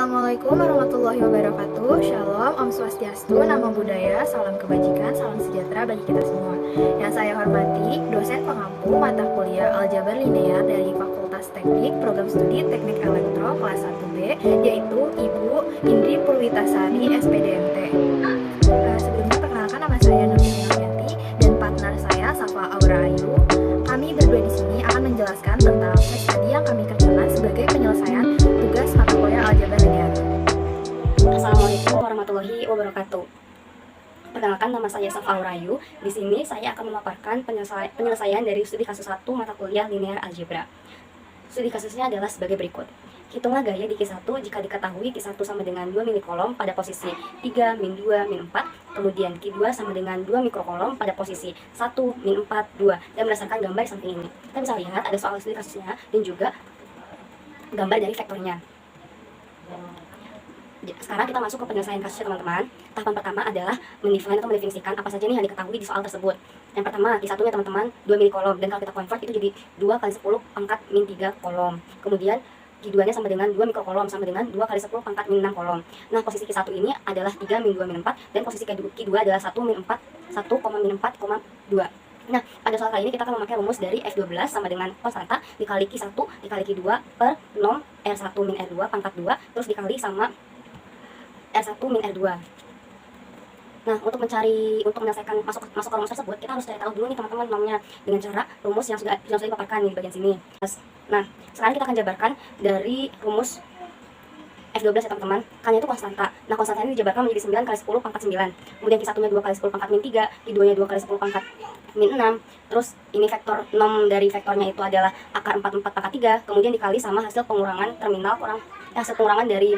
Assalamualaikum warahmatullahi wabarakatuh. Shalom, Om Swastiastu, Namo Buddhaya, salam kebajikan, salam sejahtera bagi kita semua. Yang saya hormati, dosen pengampu mata kuliah Aljabar Linear dari Fakultas Teknik, Program Studi Teknik Elektro kelas 1B, yaitu Ibu Indri Purwitasari, SPDMT. Sebelumnya perkenalkan, nama saya Nurul Yanti dan partner saya Safa Aura Ayu. Kami berdua di sini akan menjelaskan tentang case study yang kami kerjakan sebagai penyelesaian tugas mata kuliah Aljabar Linear. Assalamualaikum warahmatullahi wabarakatuh. Perkenalkan, nama saya Safa Aura Ayu. Di sini saya akan memaparkan penyelesaian dari studi kasus 1 mata kuliah linear algebra. Studi kasusnya adalah sebagai berikut. Hitunglah gaya di Q1 jika diketahui Q1 sama dengan 2 minikolom pada posisi 3, min 2, min 4. Kemudian Q2 sama dengan 2 mikrokolom pada posisi 1, min 4, 2. Dan berdasarkan gambar di samping ini, kita bisa lihat ada soal studi kasusnya dan juga gambar dari vektornya. Sekarang kita masuk ke penyelesaian kasusnya, teman-teman. Tahapan pertama adalah mendefine atau mendefinisikan apa saja nih yang diketahui di soal tersebut. Yang pertama, Q1 nya teman-teman 2 minikolom, dan kalau kita convert itu jadi 2 kali 10 pangkat min 3 kolom. Kemudian Q2 nya sama dengan 2 mikrokolom, sama dengan 2 kali 10 pangkat min 6 kolom. Nah, posisi Q1 ini adalah 3 min 2 min 4, dan posisi Q2 adalah 1 min 4, 1, min 4, 2. Nah, pada soal kali ini kita akan memakai rumus dari F12 sama dengan konstanta dikali Q1 dikali Q2 per nom R1 min R2 pangkat 2, terus dikali sama R1 min R2. Nah, untuk menyelesaikan masuk ke rumus tersebut, kita harus cari tahu dulu nih teman-teman nomnya dengan cara rumus yang sudah dipaparkan nih di bagian sini. Nah, sekarang kita akan jabarkan dari rumus F12 ya teman-teman. Kan itu konstanta. Nah, konstanta ini dijabarkan menjadi 9 kali 10 pangkat 9. Kemudian Q1 nya 2 kali 10 pangkat min 3, Q2 nya 2 kali 10 pangkat min 6. Terus ini vektor nom dari vektornya itu adalah akar 44 pangkat 3, kemudian dikali sama hasil pengurangan terminal hasil pengurangan dari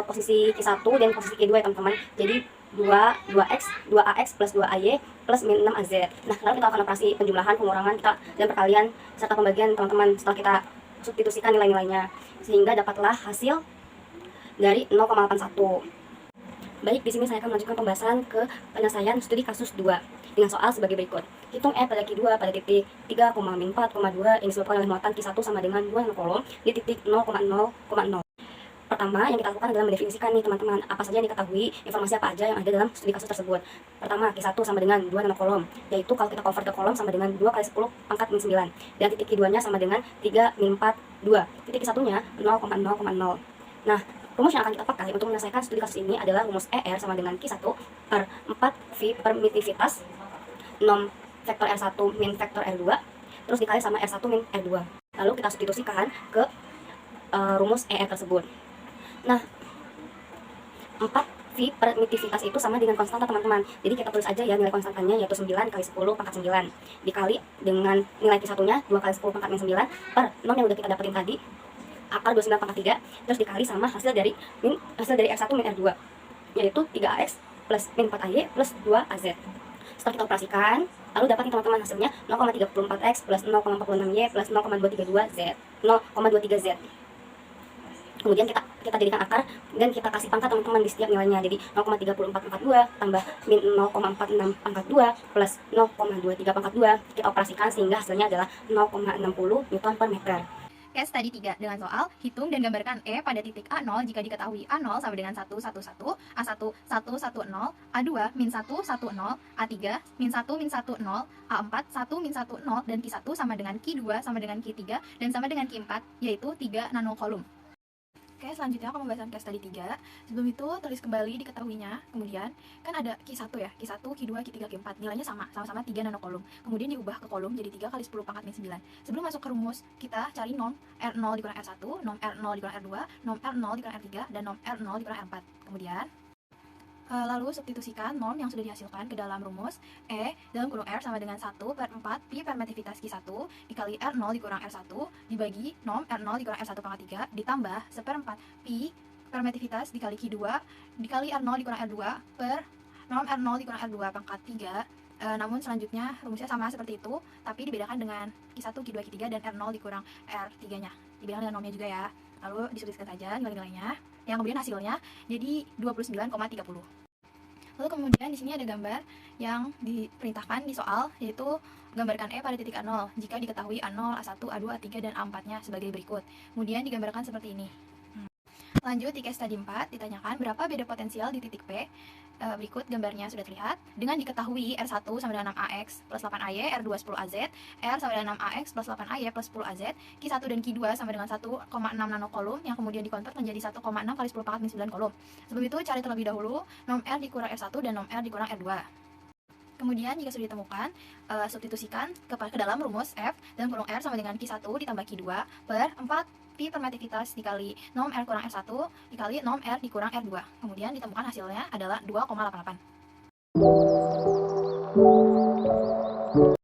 posisi Q1 dan posisi Q2 ya teman-teman. Jadi 2AX plus 2AY plus min 6AZ. Nah, lalu kita akan operasi penjumlahan, pengurangan, dan perkalian serta pembagian teman-teman setelah kita substitusikan nilai-nilainya, sehingga dapatlah hasil dari 0,81. Baik, di sini saya akan melanjutkan pembahasan ke penyelesaian studi kasus 2 dengan soal sebagai berikut. Hitung E pada Q2 pada titik 3, min 4, 2 yang disebutkan oleh muatan Q1 sama dengan 2 kolom di titik 0,0,0. Pertama yang kita lakukan adalah mendefinisikan nih teman-teman apa saja yang diketahui, informasi apa aja yang ada dalam studi kasus tersebut. Pertama, Q1 sama dengan 2 nanokolom, yaitu kalau kita convert ke kolom sama dengan 2 kali 10 pangkat min 9, dan titik Q2 nya sama dengan 3 min 4, 2. Titik Q1 nya 0,0,0. Nah, rumus yang akan kita pakai untuk menyelesaikan studi kasus ini adalah rumus ER sama dengan Q1 per 4 V permitivitas nom vektor R1 min vektor R2, terus dikali sama R1 min R2. Lalu kita substitusikan ke rumus ER tersebut. Nah, 4 V permitivitas itu sama dengan konstanta teman-teman. Jadi kita tulis aja ya nilai konstantanya, yaitu 9 kali 10 pangkat 9 dikali dengan nilai Q1 nya 2 kali 10 pangkat min 9 per nom yang udah kita dapetin tadi, akar 29 pangkat 3, terus dikali sama hasil dari R1 min R2, yaitu 3AX plus min 4AY plus 2AZ. Setelah kita operasikan, lalu dapat nih teman-teman hasilnya 0,34X plus 0,46Y plus 0,23Z. Kemudian kita jadikan akar dan kita kasih pangkat teman-teman di setiap nilainya. Jadi 0,3442 tambah min 0,46 pangkat 2 plus 0,23 pangkat 2. Kita operasikan sehingga hasilnya adalah 0,60 Newton per meter. Case study 3 dengan soal hitung dan gambarkan E pada titik A0 jika diketahui A0 sama dengan 1, 1, 1, A1, 1, 1, 0, A2, min 1, 1, 0, A3, min 1, min 1, 0, A4, 1, min 1, 0, dan Q1 sama dengan Q2 sama dengan Q3 dan sama dengan Q4, yaitu 3 nanokolom. Oke, selanjutnya aku pembahasan case study 3. Sebelum itu, tulis kembali diketahuinya. Kemudian, kan ada Q1 ya, Q1, Q2, Q3, Q4. Nilainya sama-sama 3 nanokolom. Kemudian diubah ke kolom jadi 3 kali 10 pangkat min 9. Sebelum masuk ke rumus, kita cari nom R0 dikurang R1, nom R0 dikurang R2, nom R0 dikurang R3, dan nom R0 dikurang R4. Kemudian, lalu substitusikan norm yang sudah dihasilkan ke dalam rumus E dalam kurung R sama dengan 1 per 4 Pi permitivitas Q1 dikali R0 dikurang R1 dibagi nom R0 dikurang R1 pangkat 3 ditambah seperempat Pi permitivitas dikali Q2 dikali R0 dikurang R2 per nom R0 dikurang R2 pangkat 3. Namun selanjutnya rumusnya sama seperti itu, tapi dibedakan dengan Q1, Q2, Q3 dan R0 dikurang R3 nya dibedakan dengan nomnya juga ya. Lalu disubstitusikan saja nilai-nilainya, yang kemudian hasilnya jadi 29,30. Lalu kemudian di sini ada gambar yang diperintahkan di soal, yaitu gambarkan E pada titik A0 jika diketahui A0, A1, A2, A3, dan A4-nya sebagai berikut. Kemudian digambarkan seperti ini. Lanjut di case study 4, ditanyakan berapa beda potensial di titik P. Berikut gambarnya sudah terlihat. Dengan diketahui R1 sama dengan 6AX plus 8AY, R2 10AZ, R sama dengan 6AX plus 8AY plus 10AZ, Q1 dan Q2 sama dengan 1,6 nanokolom yang kemudian dikonvert menjadi 1,6 kali 10 pangkat min 9 kolom. Sebelum itu cari terlebih dahulu nom R dikurang R1 dan nom R dikurang R2. Kemudian jika sudah ditemukan, substitusikan ke dalam rumus F dan kurung R sama dengan Q1 ditambah Q2 per 4 Pi permetivitas dikali nom R kurang R1 dikali nom R dikurang R2. Kemudian ditemukan hasilnya adalah 2,88.